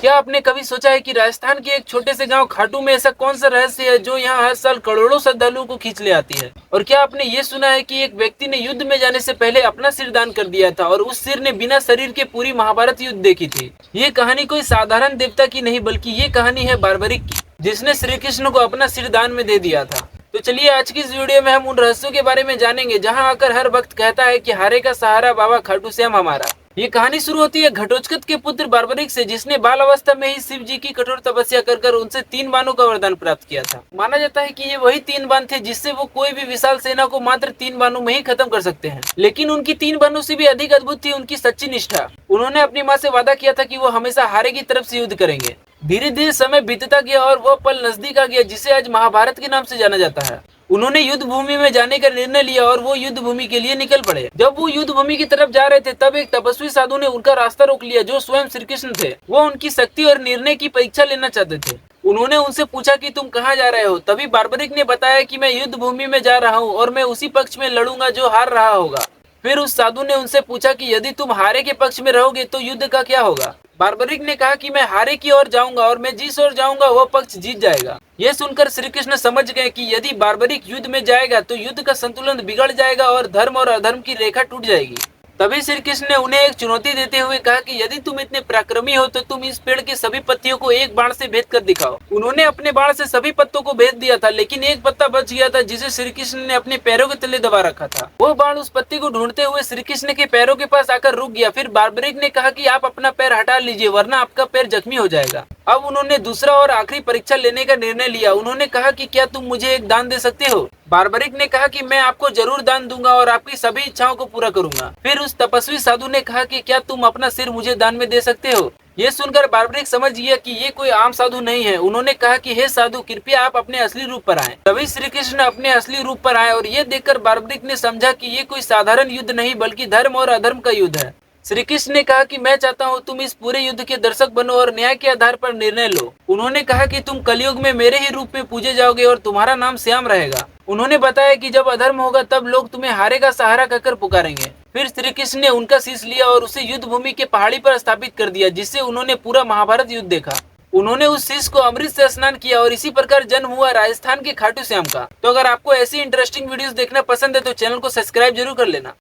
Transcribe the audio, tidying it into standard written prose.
क्या आपने कभी सोचा है कि राजस्थान के एक छोटे से गांव खाटू में ऐसा कौन सा रहस्य है जो यहाँ हर साल करोड़ों श्रद्धालुओं को खींच ले आती है? और क्या आपने ये सुना है कि एक व्यक्ति ने युद्ध में जाने से पहले अपना सिर दान कर दिया था और उस सिर ने बिना शरीर के पूरी महाभारत युद्ध देखी थी? ये कहानी कोई साधारण देवता की नहीं बल्कि ये कहानी है बार्बरिक की, जिसने श्री कृष्ण को अपना सिर दान में दे दिया था। तो चलिए आज की इस वीडियो में हम उन रहस्यों के बारे में जानेंगे जहाँ आकर हर वक्त कहता है कि हारे का सहारा बाबा खाटू श्याम हमारा। ये कहानी शुरू होती है घटोत्कच के पुत्र बार्बरिक से, जिसने बाल अवस्था में ही शिव जी की कठोर तपस्या कर उनसे 3 बाणों का वरदान प्राप्त किया था। माना जाता है कि ये वही 3 बाण थे जिससे वो कोई भी विशाल सेना को मात्र 3 बाणों में ही खत्म कर सकते हैं। लेकिन उनकी 3 बाणों से भी अधिक अद्भुत थी उनकी सच्ची निष्ठा। उन्होंने अपनी माँ से वादा किया था कि वो हमेशा हारे की तरफ से युद्ध करेंगे। धीरे धीरे समय बीतता गया और वह पल नजदीक आ गया जिसे आज महाभारत के नाम से जाना जाता है। उन्होंने युद्ध भूमि में जाने का निर्णय लिया और वो युद्ध भूमि के लिए निकल पड़े। जब वो युद्ध भूमि की तरफ जा रहे थे तब एक तपस्वी साधु ने उनका रास्ता रोक लिया जो स्वयं श्री कृष्ण थे। वो उनकी शक्ति और निर्णय की परीक्षा लेना चाहते थे। उन्होंने उनसे पूछा कि तुम कहाँ जा रहे हो? तभी बार्बरिक ने बताया कि मैं युद्ध भूमि में जा रहा हूँ और मैं उसी पक्ष में लड़ूंगा जो हार रहा होगा। फिर उस साधु ने उनसे पूछा कि यदि तुम हारे के पक्ष में रहोगे तो युद्ध का क्या होगा? बार्बरिक ने कहा कि मैं हारे की ओर जाऊंगा और मैं जिस ओर जाऊंगा वह पक्ष जीत जाएगा। यह सुनकर श्री कृष्ण समझ गए कि यदि बार्बरिक युद्ध में जाएगा तो युद्ध का संतुलन बिगड़ जाएगा और धर्म और अधर्म की रेखा टूट जाएगी। तभी श्री कृष्ण ने उन्हें एक चुनौती देते हुए कहा कि यदि तुम इतने पराक्रमी हो तो तुम इस पेड़ के सभी पत्तियों को एक बाण से भेद कर दिखाओ। उन्होंने अपने बाण से सभी पत्तों को भेद दिया था, लेकिन एक पत्ता बच गया था जिसे श्री कृष्ण ने अपने पैरों के तले दबा रखा था। वो बाण उस पत्ती को ढूंढते हुए श्री कृष्ण के पैरों के पास आकर रुक गया। फिर बार्बरिक ने कहा कि आप अपना पैर हटा लीजिए वरना आपका पैर जख्मी हो जाएगा। अब उन्होंने दूसरा और आखिरी परीक्षा लेने का निर्णय लिया। उन्होंने कहा कि क्या तुम मुझे एक दान दे सकते हो? बार्बरिक ने कहा कि मैं आपको जरूर दान दूंगा और आपकी सभी इच्छाओं को पूरा करूंगा। फिर उस तपस्वी साधु ने कहा कि क्या तुम अपना सिर मुझे दान में दे सकते हो? ये सुनकर बार्बरिक समझ गया कि ये कोई आम साधु नहीं है। उन्होंने कहा कि हे साधु, कृपया आप अपने असली रूप पर आएं। तभी श्री कृष्ण अपने असली रूप पर आए और ये देखकर बार्बरिक ने समझा कि ये कोई साधारण युद्ध नहीं बल्कि धर्म और अधर्म का युद्ध है। श्री कृष्ण ने कहा कि मैं चाहता हूँ तुम इस पूरे युद्ध के दर्शक बनो और न्याय के आधार पर निर्णय लो। उन्होंने कहा कि तुम कलयुग में मेरे ही रूप में पूजे जाओगे और तुम्हारा नाम श्याम रहेगा। उन्होंने बताया कि जब अधर्म होगा तब लोग तुम्हें हारे का सहारा कहकर पुकारेंगे। फिर श्री कृष्ण ने उनका शीश लिया और उसे युद्ध भूमि के पहाड़ी पर स्थापित कर दिया, जिससे उन्होंने पूरा महाभारत युद्ध देखा। उन्होंने उस शीश को अमृत से स्नान किया और इसी प्रकार जन्म हुआ राजस्थान के खाटू श्याम का। तो अगर आपको ऐसी इंटरेस्टिंग वीडियोस देखना पसंद है तो चैनल को सब्सक्राइब जरूर कर लेना।